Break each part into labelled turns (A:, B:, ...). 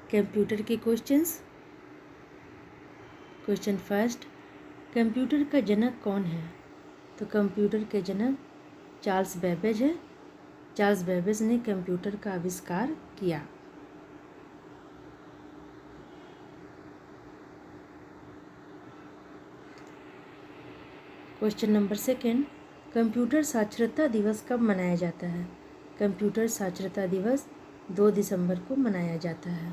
A: Computer के questions. Question first, computer का जनक कौन है? तो कंप्यूटर के जनक चार्ल्स बेबेज है। चार्ल्स बेबेज ने कंप्यूटर का आविष्कार किया। क्वेश्चन नंबर सेकेंड, कंप्यूटर साक्षरता दिवस कब मनाया जाता है? कंप्यूटर साक्षरता दिवस 2 दिसंबर को मनाया जाता है।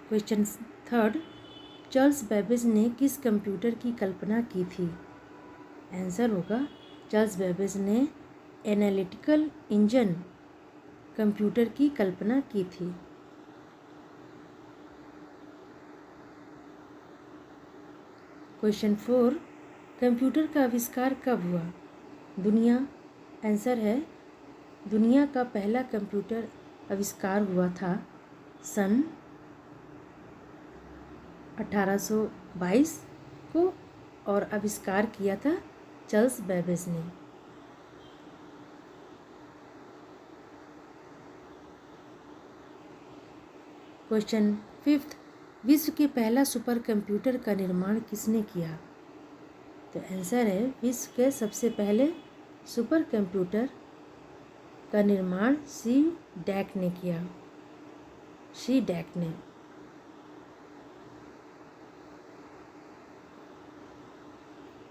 A: क्वेश्चन थर्ड, चार्ल्स बेबेज ने किस कंप्यूटर की कल्पना की थी? आंसर होगा चार्ल्स बेबेज ने एनालिटिकल इंजन कंप्यूटर की कल्पना की थी। क्वेश्चन 4, कंप्यूटर का आविष्कार कब हुआ? दुनिया। आंसर है दुनिया का पहला कंप्यूटर आविष्कार हुआ था सन 1822 को और आविष्कार किया था चार्ल्स बेबेज ने। क्वेश्चन फिफ्थ, विश्व के पहला सुपर कंप्यूटर का निर्माण किसने किया? तो आंसर है विश्व के सबसे पहले सुपर कंप्यूटर का निर्माण सी डैक ने किया। सी डैक ने।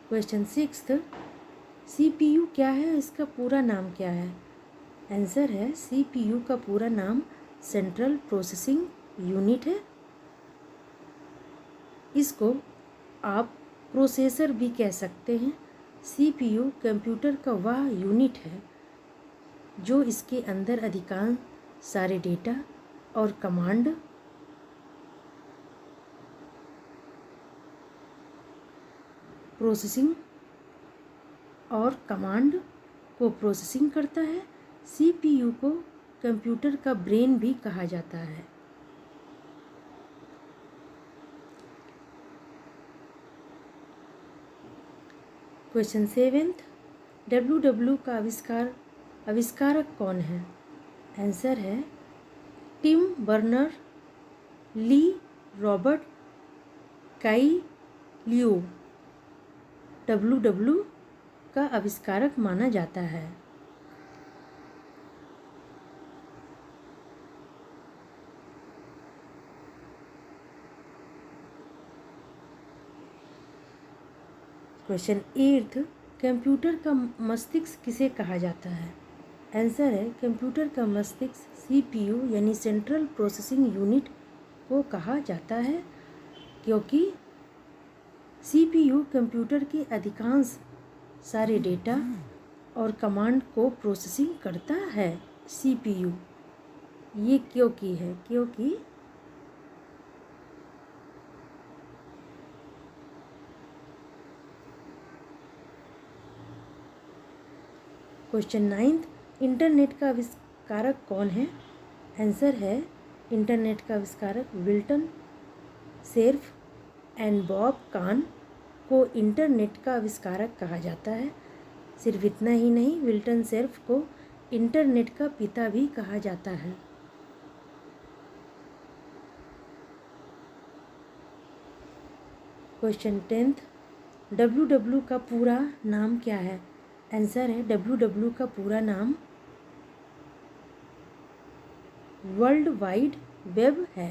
A: क्वेश्चन सिक्स्थ, सीपीयू क्या है, इसका पूरा नाम क्या है? आंसर है सीपीयू का पूरा नाम सेंट्रल प्रोसेसिंग यूनिट है। इसको आप प्रोसेसर भी कह सकते हैं। सीपीयू कंप्यूटर का वह यूनिट है जो इसके अंदर अधिकांश सारे डेटा और कमांड को प्रोसेसिंग करता है। सीपीयू को कंप्यूटर का ब्रेन भी कहा जाता है। क्वेश्चन सेवेंथ, डब्ल्यू का आविष्कारक कौन है? आंसर है टिम बर्नर ली रॉबर्ट काई लियो डब्ल्यू का आविष्कारक माना जाता है। क्वेश्चन एट्थ, कंप्यूटर का मस्तिष्क किसे कहा जाता है? आंसर है कंप्यूटर का मस्तिष्क सीपीयू यानी सेंट्रल प्रोसेसिंग यूनिट को कहा जाता है, क्योंकि सीपीयू कंप्यूटर के अधिकांश सारे डेटा और कमांड को प्रोसेसिंग करता है। सीपीयू ये क्योंकि है क्योंकि क्वेश्चन नाइन्थ, इंटरनेट का आविष्कारक कौन है? आंसर है इंटरनेट का आविष्कारक विल्टन सेर्फ एंड बॉब कान को इंटरनेट का आविष्कारक कहा जाता है। सिर्फ इतना ही नहीं, विल्टन सेर्फ को इंटरनेट का पिता भी कहा जाता है। क्वेश्चन टेंथ, डब्ल्यू का पूरा नाम क्या है? आंसर है डब्ल्यू का पूरा नाम वर्ल्ड वाइड वेब है।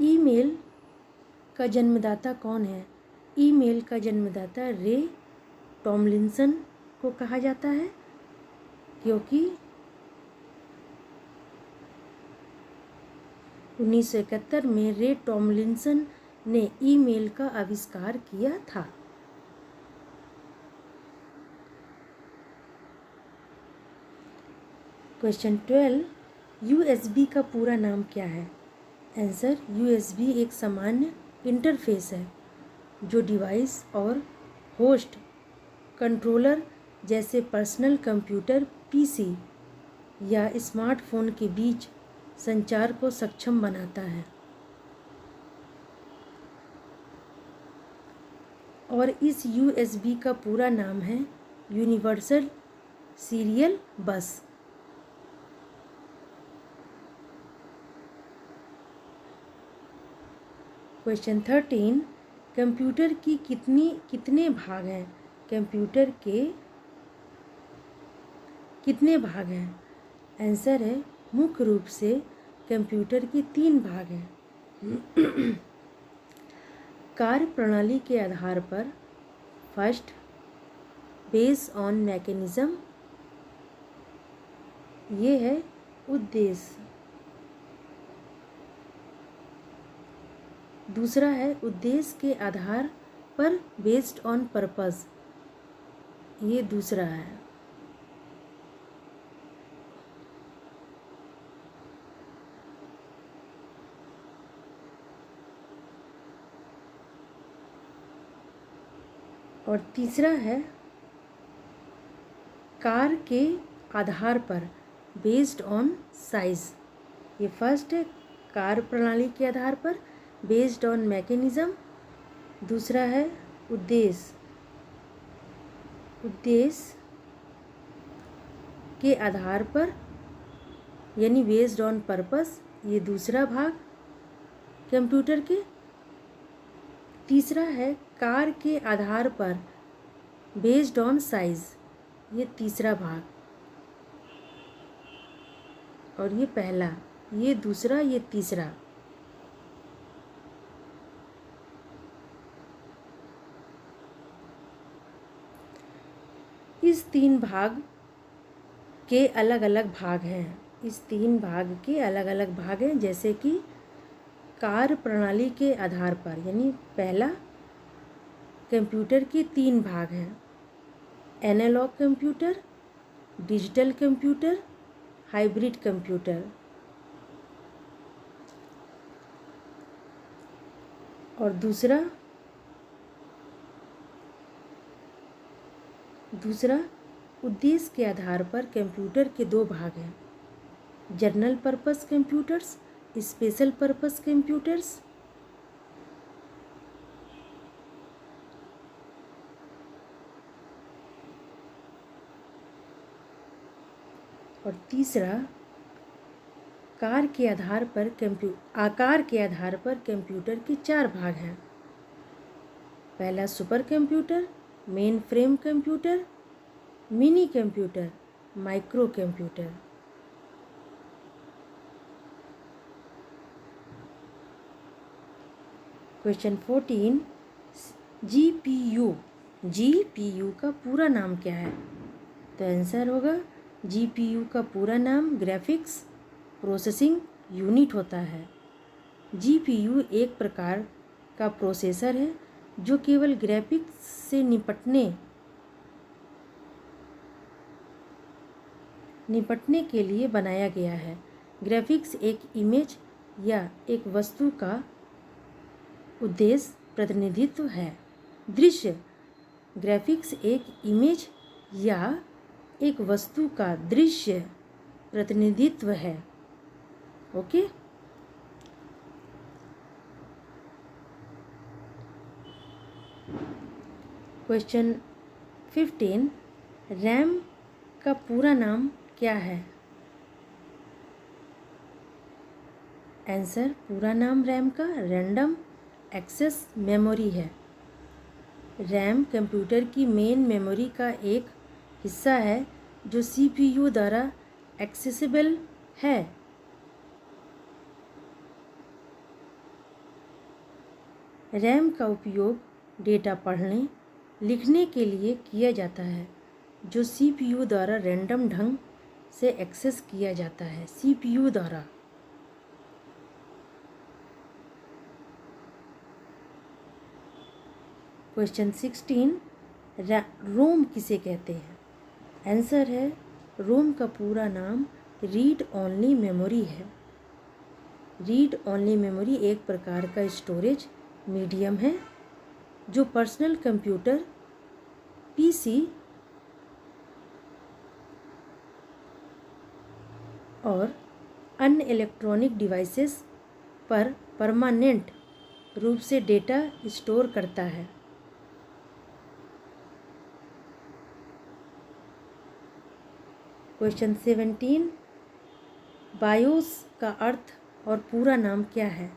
A: ईमेल का जन्मदाता कौन है? ईमेल का जन्मदाता रे टॉमलिंसन को कहा जाता है, क्योंकि 1971 में रे टॉमलिंसन ने ईमेल का आविष्कार किया था। क्वेश्चन 12, यूएसबी का पूरा नाम क्या है? आंसर यूएसबी एक सामान्य इंटरफेस है जो डिवाइस और होस्ट कंट्रोलर जैसे पर्सनल कंप्यूटर पीसी या स्मार्टफोन के बीच संचार को सक्षम बनाता है और इस USB का पूरा नाम है यूनिवर्सल सीरियल बस। क्वेश्चन 13, कंप्यूटर की कितने भाग हैं? कंप्यूटर के कितने भाग हैं? आंसर है मुख्य रूप से कंप्यूटर के 3 भाग हैं। कार्य प्रणाली के आधार पर, फर्स्ट बेस ऑन मैकेनिज्म, ये है उद्देश्य। दूसरा है उद्देश्य के आधार पर, बेस्ड ऑन पर्पस, ये दूसरा है। और तीसरा है कार के आधार पर, बेस्ड ऑन साइज। ये फर्स्ट है कार्य प्रणाली के आधार पर, बेस्ड ऑन मैकेनिज्म। दूसरा है उद्देश्य के आधार पर, यानी बेस्ड ऑन पर्पस, ये दूसरा भाग कंप्यूटर के। तीसरा है कार के आधार पर, बेस्ड ऑन साइज, ये तीसरा भाग। और ये पहला, ये दूसरा, ये तीसरा। इस 3 भाग के अलग अलग भाग हैं। इस 3 भाग के अलग अलग भाग हैं, जैसे कि कार्य प्रणाली के आधार पर, यानी पहला कंप्यूटर के 3 भाग हैं, analogue computer, digital computer, hybrid computer. और दूसरा उद्देश्य के आधार पर कंप्यूटर के 2 भाग हैं, general purpose computers, special purpose computers. और तीसरा आकार के आधार पर कंप्यूटर के 4 भाग हैं, पहला super computer, main frame computer, mini computer, micro computer. Question 14, GPU का पूरा नाम क्या है? तो आंसर होगा जीपीयू का पूरा नाम ग्राफिक्स प्रोसेसिंग यूनिट होता है। जीपीयू एक प्रकार का प्रोसेसर है जो केवल ग्राफिक्स से निपटने के लिए बनाया गया है। ग्राफिक्स एक इमेज या एक वस्तु का उद्देश्य प्रतिनिधित्व है। दृश्य ग्राफिक्स एक इमेज या एक वस्तु का दृश्य प्रतिनिधित्व है। ओके। क्वेश्चन 15, रैम का पूरा नाम क्या है? आंसर, पूरा नाम रैम का रैंडम एक्सेस मेमोरी है। रैम कंप्यूटर की मेन मेमोरी का एक हिस्सा है जो सीपीयू द्वारा एक्सेसिबल है। रैम का उपयोग डेटा पढ़ने लिखने के लिए किया जाता है जो सीपीयू द्वारा रैंडम ढंग से एक्सेस किया जाता है। सीपीयू द्वारा। क्वेश्चन 16, रोम किसे कहते हैं? आंसर है, रोम का पूरा नाम रीड ओनली मेमोरी है। रीड ओनली मेमोरी एक प्रकार का स्टोरेज मीडियम है जो पर्सनल कंप्यूटर, पीसी और अन्य इलेक्ट्रॉनिक डिवाइसेस पर परमानेंट रूप से डेटा स्टोर करता है। क्वेश्चन 17, बायोस का अर्थ और पूरा नाम क्या है?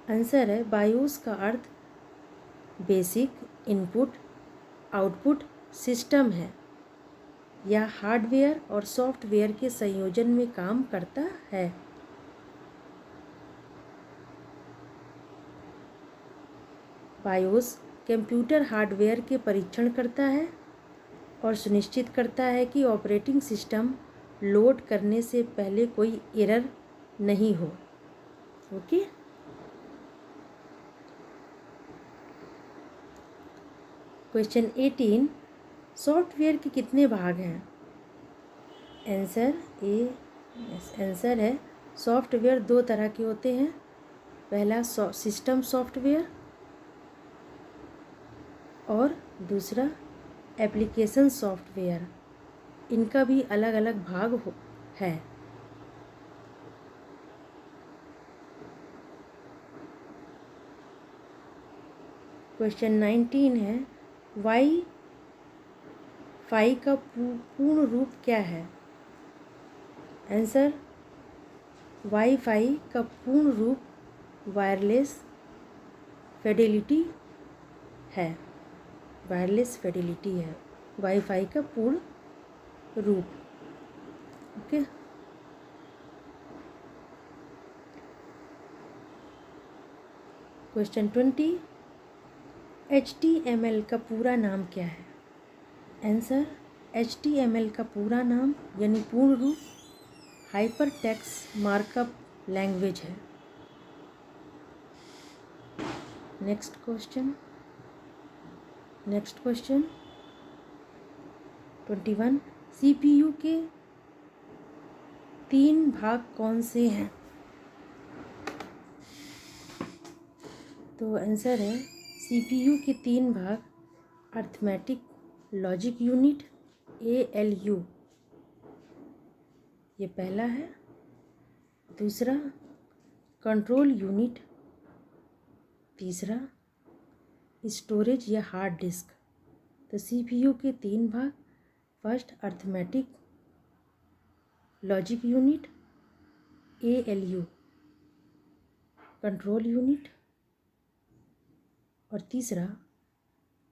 A: आंसर है बायोस का अर्थ बेसिक इनपुट आउटपुट सिस्टम है, यह हार्डवेयर और सॉफ्टवेयर के संयोजन में काम करता है। बायोस कंप्यूटर हार्डवेयर के परीक्षण करता है और सुनिश्चित करता है कि ऑपरेटिंग सिस्टम लोड करने से पहले कोई एरर नहीं हो। ओके। क्वेश्चन 18, सॉफ्टवेयर के कितने भाग हैं? आंसर है सॉफ्टवेयर दो तरह के होते हैं। पहला सिस्टम सॉफ्टवेयर और दूसरा एप्लीकेशन सॉफ्टवेयर। इनका भी अलग अलग भाग है। क्वेश्चन 19 है, वाई-फाई का पूर्ण रूप क्या है? आंसर, वाई-फाई का पूर्ण रूप वायरलेस फिडेलिटी है। वायरलेस फिडेलिटी है वाईफाई का पूर्ण रूप। ओके। क्वेश्चन 20, HTML का पूरा नाम क्या है? आंसर, HTML का पूरा नाम यानी पूर्ण रूप हाइपर टेक्स्ट मार्कअप लैंग्वेज है। नेक्स्ट क्वेश्चन 21, CPU के 3 भाग कौन से हैं? तो आंसर है CPU के 3 भाग अर्थमेटिक लॉजिक यूनिट ALU, ये पहला है। दूसरा कंट्रोल यूनिट, तीसरा स्टोरेज या हार्ड डिस्क। तो CPU के 3 भाग, first arithmetic logic unit ALU, control unit और तीसरा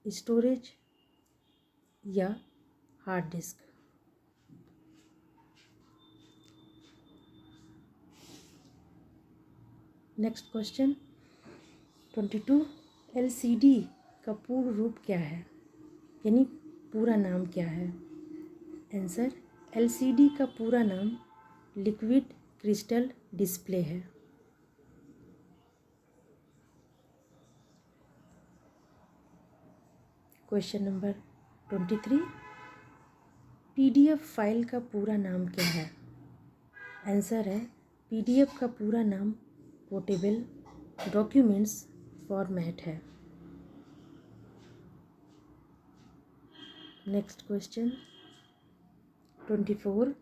A: स्टोरेज या hard disk. Next question 22, LCD का पूर्ण रूप क्या है यानी पूरा नाम क्या है? आंसर, LCD का पूरा नाम लिक्विड क्रिस्टल डिस्प्ले है। क्वेश्चन नंबर 23, PDF फाइल का पूरा नाम क्या है? आंसर है PDF का पूरा नाम पोर्टेबल डॉक्यूमेंट्स फॉर्मेट है। नेक्स्ट क्वेश्चन 24,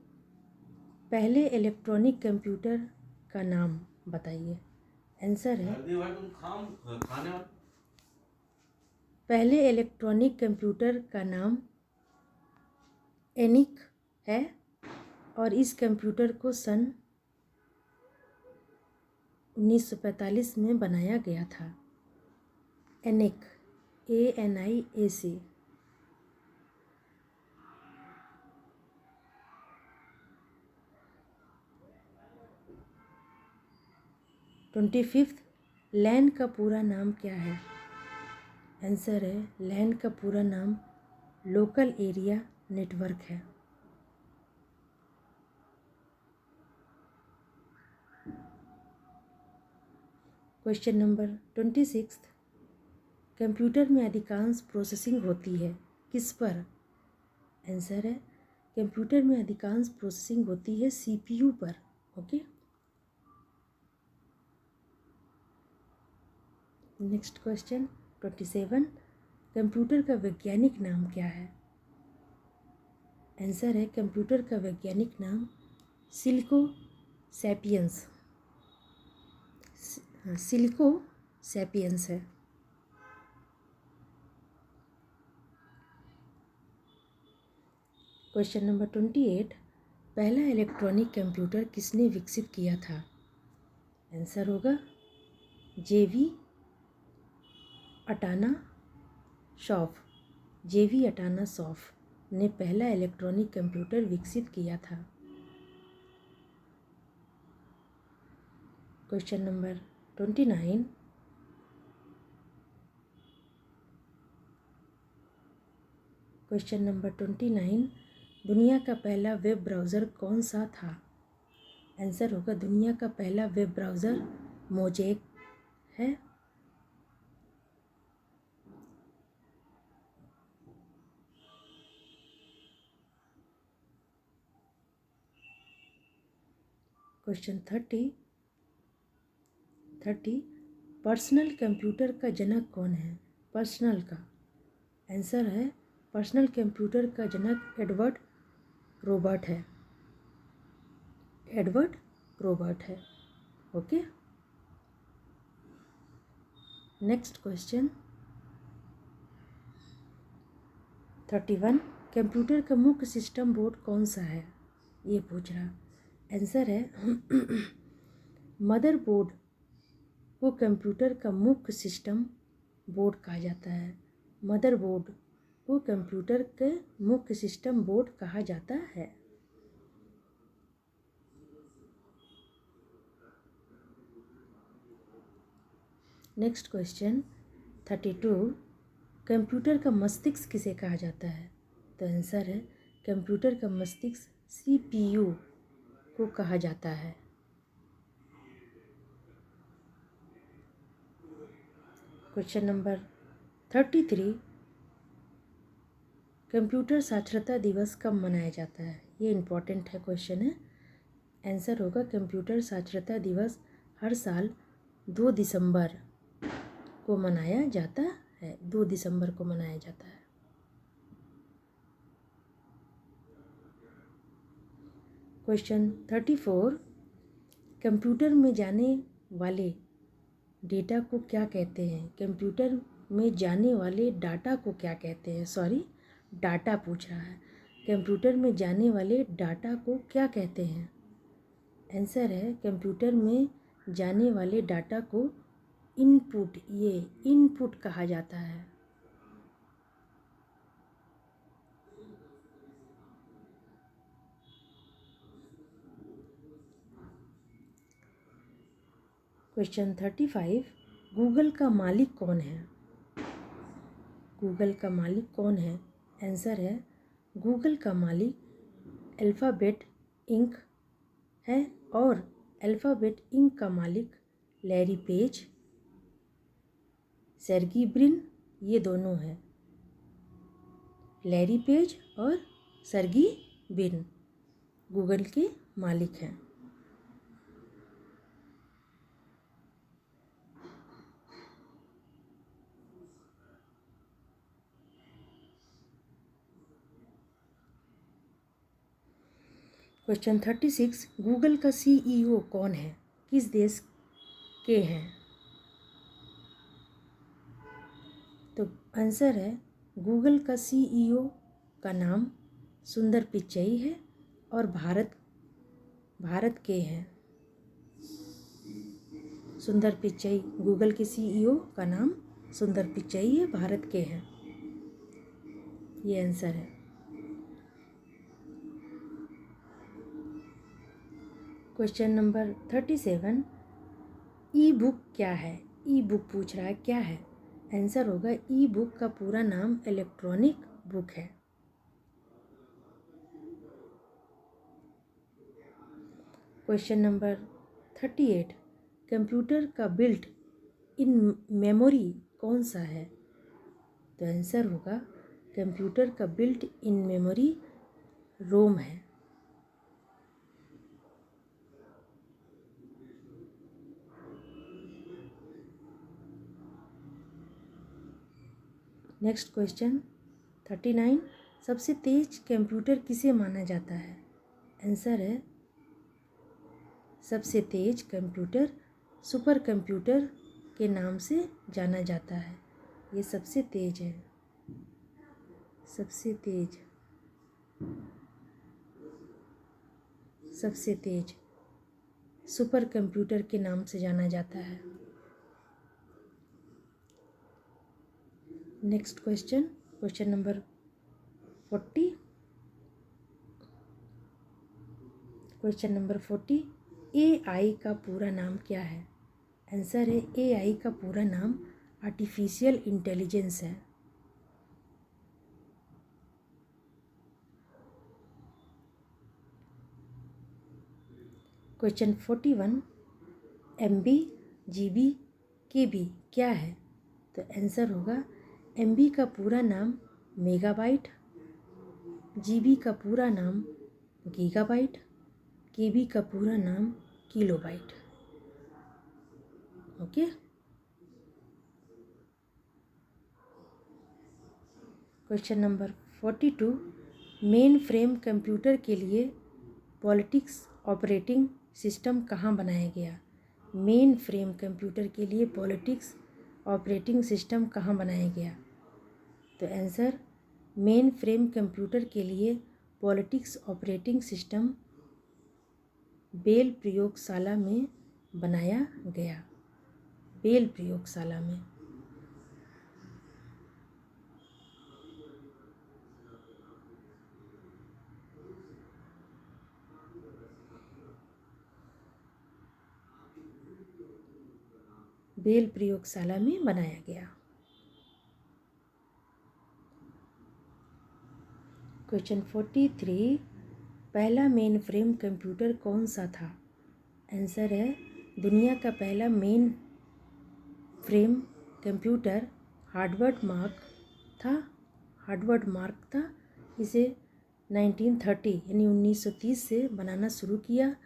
A: पहले इलेक्ट्रॉनिक कंप्यूटर का नाम बताइए। आंसर है पहले इलेक्ट्रॉनिक कंप्यूटर का नाम एनिक है और इस कंप्यूटर को सन 1945 में बनाया गया था। एनिक ANIAC। ट्वेंटी फिफ्थ, लैन का पूरा नाम क्या है? आंसर है लैन का पूरा नाम लोकल एरिया नेटवर्क है। क्वेश्चन नंबर 26, कंप्यूटर में अधिकांश प्रोसेसिंग होती है किस पर? आंसर है कंप्यूटर में अधिकांश प्रोसेसिंग होती है CPU पर। ओके। नेक्स्ट क्वेश्चन 27, कंप्यूटर का वैज्ञानिक नाम क्या है? आंसर है कंप्यूटर का वैज्ञानिक नाम सिलिको सैपियंस है। क्वेश्चन नंबर 28, पहला इलेक्ट्रॉनिक कंप्यूटर किसने विकसित किया था? आंसर होगा जेवी अटाना शॉफ। जेवी अटाना शॉफ ने पहला इलेक्ट्रॉनिक कंप्यूटर विकसित किया था। क्वेश्चन नंबर 29, क्वेश्चन नंबर 29, दुनिया का पहला वेब ब्राउज़र कौन सा था? आंसर होगा दुनिया का पहला वेब ब्राउज़र मोज़ेक है। क्वेश्चन 30, पर्सनल कंप्यूटर का जनक कौन है? पर्सनल का आंसर है पर्सनल कंप्यूटर का जनक एडवर्ड रॉबर्ट है। एडवर्ड रॉबर्ट है। ओके, नेक्स्ट क्वेश्चन 31, कंप्यूटर का मुख्य सिस्टम बोर्ड कौन सा है? ये पूछ रहा। आंसर है मदरबोर्ड को कंप्यूटर का मुख्य सिस्टम बोर्ड कहा जाता है। मदरबोर्ड को कंप्यूटर के मुख्य सिस्टम बोर्ड कहा जाता है। नेक्स्ट क्वेश्चन 32, कंप्यूटर का मस्तिष्क किसे कहा जाता है? तो आंसर है कंप्यूटर का मस्तिष्क सीपीयू को कहा जाता है। क्वेश्चन नंबर 33, कंप्यूटर साक्षरता दिवस कब मनाया जाता है? ये इम्पोर्टेंट है क्वेश्चन है। आंसर होगा कंप्यूटर साक्षरता दिवस हर साल 2 दिसंबर को मनाया जाता है। 2 दिसंबर को मनाया जाता है। क्वेश्चन 34, कंप्यूटर में जाने वाले डेटा को क्या कहते हैं? कंप्यूटर में जाने वाले डाटा को क्या कहते हैं? सॉरी, डाटा पूछ रहा है। कंप्यूटर में जाने वाले डाटा को क्या कहते हैं? आंसर है कंप्यूटर में जाने वाले डाटा को इनपुट, ये इनपुट कहा जाता है। क्वेश्चन 35, गूगल का मालिक कौन है? गूगल का मालिक कौन है? आंसर है गूगल का मालिक अल्फ़ाबेट इंक है और अल्फ़ाबेट इंक का मालिक लैरी पेज, सर्गी ब्रिन, ये दोनों हैं। लैरी पेज और सर्गी ब्रिन गूगल के मालिक हैं। क्वेश्चन 36, गूगल का सीईओ कौन है? किस देश के हैं? तो आंसर है गूगल का सीईओ का नाम सुंदर पिचई है और भारत के हैं। सुंदर पिचई, गूगल के सीईओ का नाम सुंदर पिचई है, भारत के हैं। ये आंसर है। क्वेश्चन नंबर 37, ई बुक क्या है? ई बुक पूछ रहा है, क्या है? आंसर होगा ई बुक का पूरा नाम इलेक्ट्रॉनिक बुक है। क्वेश्चन नंबर 38, कंप्यूटर का बिल्ट इन मेमोरी कौन सा है? तो आंसर होगा कंप्यूटर का बिल्ट इन मेमोरी रोम है। नेक्स्ट क्वेश्चन 39, सबसे तेज कंप्यूटर किसे माना जाता है? आंसर है सबसे तेज कंप्यूटर सुपर कंप्यूटर के नाम से जाना जाता है। ये सबसे तेज है, सबसे तेज। सबसे तेज सुपर कंप्यूटर के नाम से जाना जाता है? Next question, question number 40। Question number 40, AI का पूरा नाम क्या है? आंसर है AI का पूरा नाम आर्टिफिशियल इंटेलिजेंस है। क्वेश्चन 41, MB, GB, KB क्या है? तो आंसर होगा MB का पूरा नाम मेगाबाइट, GB का पूरा नाम गीगाबाइट, KB का पूरा नाम kilobyte. Okay. Question number 42, main frame computer के लिए पॉलिटिक्स ऑपरेटिंग सिस्टम कहाँ बनाया गया? मेन फ्रेम कंप्यूटर के लिए पॉलिटिक्स ऑपरेटिंग सिस्टम कहाँ बनाया गया? तो आंसर मेन फ्रेम कंप्यूटर के लिए पॉलिटिक्स ऑपरेटिंग सिस्टम बेल प्रयोगशाला में बनाया गया। बेल प्रयोगशाला में। बेल प्रयोगशाला में बनाया गया। क्वेश्चन 43, पहला मेन फ्रेम कंप्यूटर कौन सा था? आंसर है दुनिया का पहला main frame computer Harvard mark था। इसे 1930 यानी 1930 से बनाना शुरू किया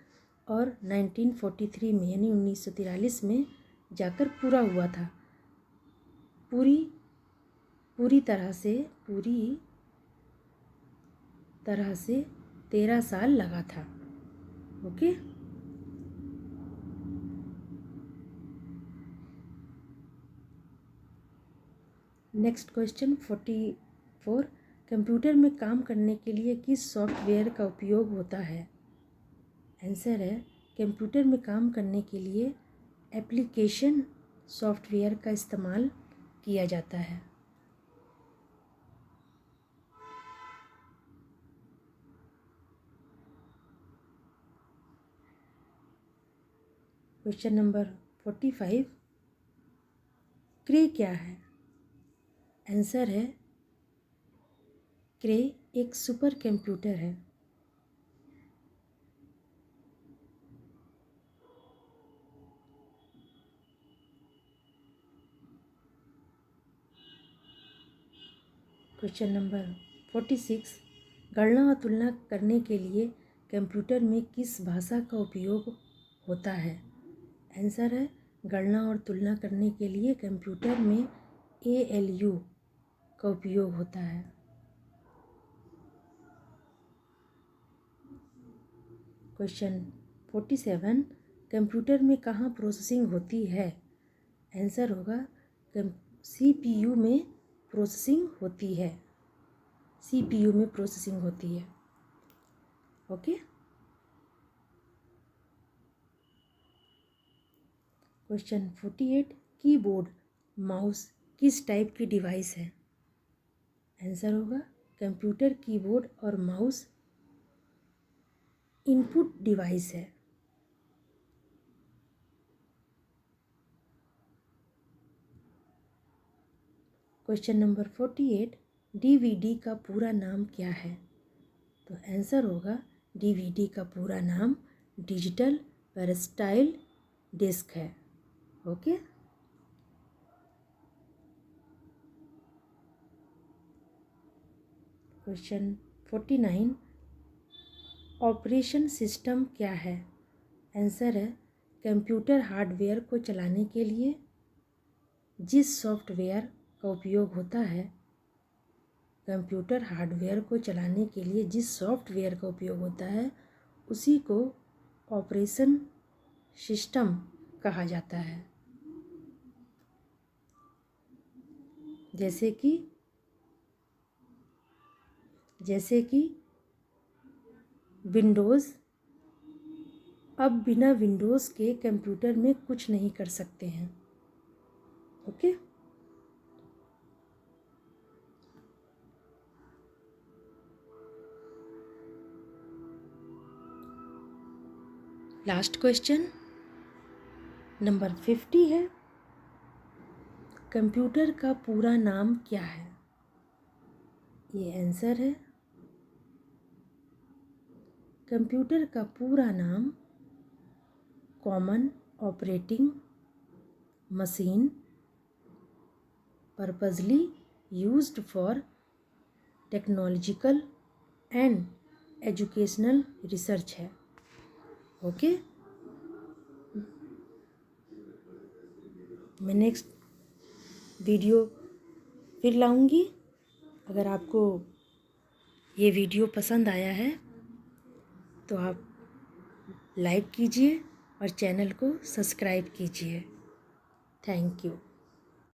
A: और 1943 में यानी 1943 में जाकर पूरा हुआ था। पूरी तरह से 13 साल लगा था। ओके। नेक्स्ट क्वेश्चन 44, कंप्यूटर में काम करने के लिए किस सॉफ्टवेयर का उपयोग होता है? आंसर है कंप्यूटर में काम करने के लिए एप्लीकेशन सॉफ्टवेयर का इस्तेमाल किया जाता है। क्वेश्चन नंबर 45, क्रे क्या है? आंसर है क्रे एक सुपर कंप्यूटर है। क्वेश्चन नंबर 46, गणना और तुलना करने के लिए कंप्यूटर में किस भाषा का उपयोग होता है? आंसर है गणना और तुलना करने के लिए कंप्यूटर में ALU का उपयोग होता है। क्वेश्चन 47, कंप्यूटर में कहाँ प्रोसेसिंग होती है? आंसर होगा CPU में प्रोसेसिंग होती है। CPU में प्रोसेसिंग होती है। ओके। क्वेश्चन 48, कीबोर्ड माउस किस टाइप की डिवाइस है? आंसर होगा कंप्यूटर कीबोर्ड और माउस इनपुट डिवाइस है। क्वेश्चन नंबर 48, DVD का पूरा नाम क्या है? तो आंसर होगा DVD का पूरा नाम डिजिटल वर्सटाइल डिस्क है। ओके। क्वेश्चन 49, ऑपरेशन सिस्टम क्या है? आंसर है कंप्यूटर हार्डवेयर को चलाने के लिए जिस सॉफ्टवेयर का उपयोग होता है, कंप्यूटर हार्डवेयर को चलाने के लिए जिस सॉफ्टवेयर का उपयोग होता है उसी को ऑपरेशन सिस्टम कहा जाता है। जैसे कि विंडोज़, अब बिना विंडोज़ के कंप्यूटर में कुछ नहीं कर सकते हैं। ओके, लास्ट क्वेश्चन नंबर 50 है, कंप्यूटर का पूरा नाम क्या है? ये आंसर है, कंप्यूटर का पूरा नाम common operating machine purposely used for technological and educational research है। ओके, मैं नेक्स्ट वीडियो फिर लाऊंगी। अगर आपको ये वीडियो पसंद आया है तो आप लाइक कीजिए और चैनल को सब्सक्राइब कीजिए। Thank you.